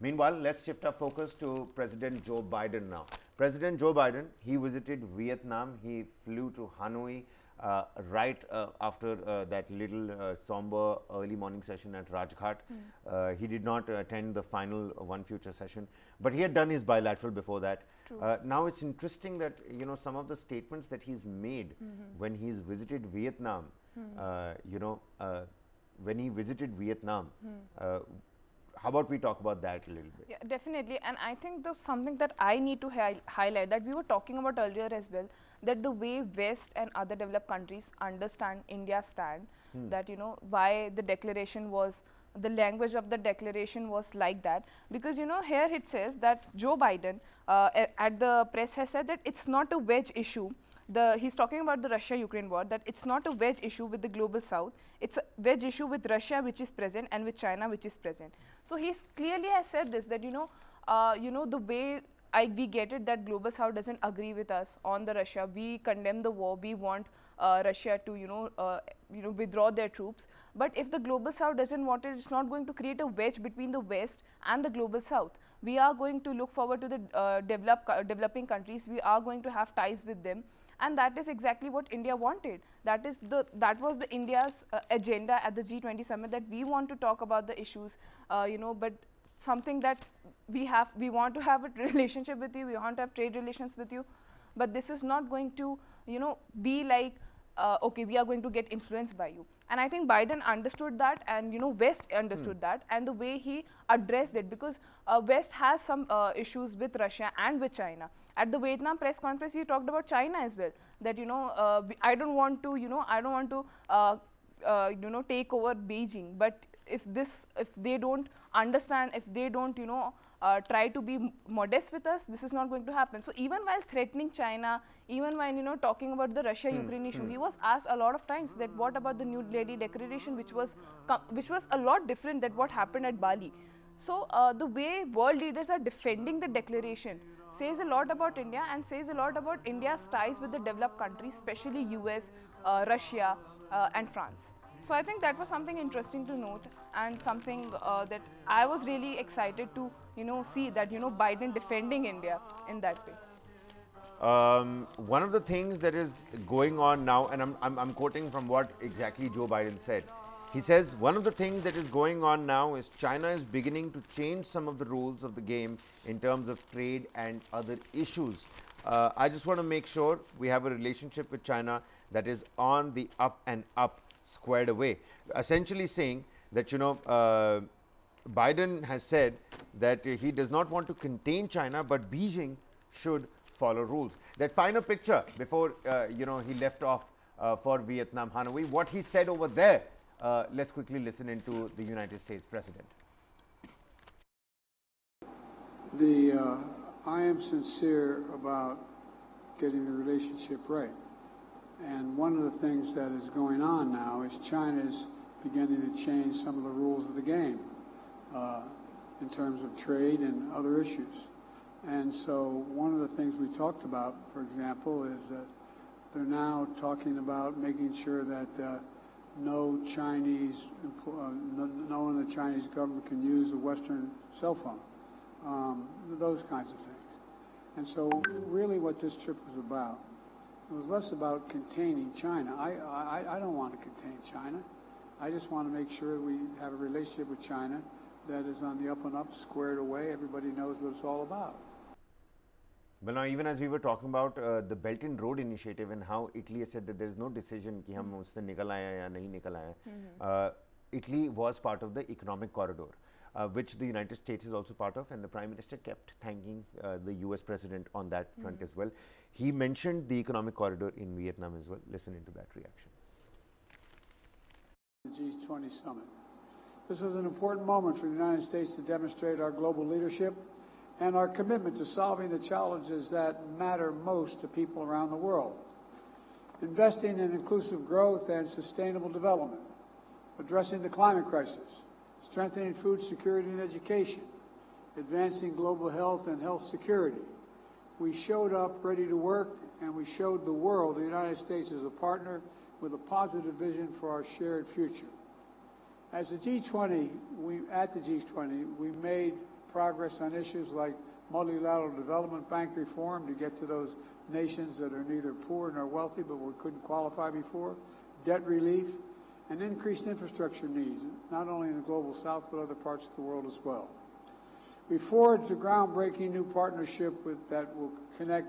Meanwhile, let's shift our focus to President Joe Biden now. President Joe Biden, he visited Vietnam. He flew to Hanoi right after that little somber early morning session at Rajghat. He did not attend the final One Future session, but he had done his bilateral before that. Now it's interesting that some of the statements that he's made when he's visited Vietnam. When he visited Vietnam. How about we talk about that a little bit? Yeah, definitely. And I think there's something that I need to highlight that we were talking about earlier as well, that the way West and other developed countries understand India's stand, that why the declaration was, the language of the declaration was like that. Because here it says that Joe Biden at the press has said that it's not a wedge issue. He's talking about the Russia-Ukraine war, that it's not a wedge issue with the global south, it's a wedge issue with Russia, which is present, and with China, which is present. So he's clearly has said this, that the way we get it, that global south doesn't agree with us on the Russia. We condemn the war. We want Russia to withdraw their troops. But if the global south doesn't want it, it's not going to create a wedge between the West and the global south. We are going to look forward to the developing countries. We are going to have ties with them. And that is exactly what India wanted. That was the India's agenda at the G20 summit, that we want to talk about the issues, but something that we want to have a relationship with you, we want to have trade relations with you, but this is not going to, be like, okay, we are going to get influenced by you. And I think Biden understood that, and West understood that, and the way he addressed it, because West has some issues with Russia and with China. At the Vietnam press conference, he talked about China as well. That I don't want to, take over Beijing. But if they don't understand, if they don't, try to be modest with us, this is not going to happen. So even while threatening China, even while talking about the Russia-Ukraine issue, he was asked a lot of times that what about the New Delhi declaration, which was a lot different than what happened at Bali. So the way world leaders are defending the declaration says a lot about India, and says a lot about India's ties with the developed countries, especially US, Russia, and France. So I think that was something interesting to note, and something that I was really excited to see, that Biden defending India in that way. One of the things that is going on now, and I'm quoting from what exactly Joe Biden said. He says one of the things that is going on now is China is beginning to change some of the rules of the game in terms of trade and other issues. I just want to make sure we have a relationship with China that is on the up and up, squared away. Essentially saying that, Biden has said that he does not want to contain China, but Beijing should follow rules. That final picture before, he left off for Vietnam, Hanoi, what he said over there. Let's quickly listen into the United States President. I am sincere about getting the relationship right. And one of the things that is going on now is China is beginning to change some of the rules of the game in terms of trade and other issues. And so one of the things we talked about, for example, is that they're now talking about making sure that no Chinese, no one in the Chinese government can use a Western cell phone, those kinds of things. And so really what this trip was about, it was less about containing China. I don't want to contain China. I just want to make sure we have a relationship with China that is on the up and up, squared away. Everybody knows what it's all about. Well, now, even as we were talking about the Belt and Road Initiative and how Italy has said that there is no decision कि हम उससे निकल आए या नहीं निकल आए, Italy was part of the economic corridor, which the United States is also part of, and the Prime Minister kept thanking the US President on that front as well. He mentioned the economic corridor in Vietnam as well. Listen into that reaction. The G20 summit. This was an important moment for the United States to demonstrate our global leadership and our commitment to solving the challenges that matter most to people around the world. Investing in inclusive growth and sustainable development, addressing the climate crisis, strengthening food security and education, advancing global health and health security. We showed up ready to work, and we showed the world the United States is a partner with a positive vision for our shared future. At the G20, we made progress on issues like multilateral development bank reform to get to those nations that are neither poor nor wealthy but we couldn't qualify before, debt relief, and increased infrastructure needs, not only in the global south but other parts of the world as well. We forged a groundbreaking new partnership that will connect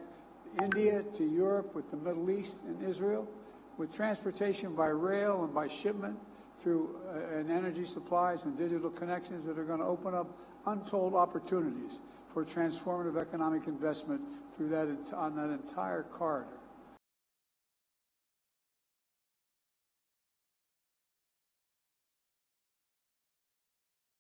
India to Europe with the Middle East and Israel, with transportation by rail and by shipment through and energy supplies and digital connections that are going to open up untold opportunities for transformative economic investment through on that entire corridor.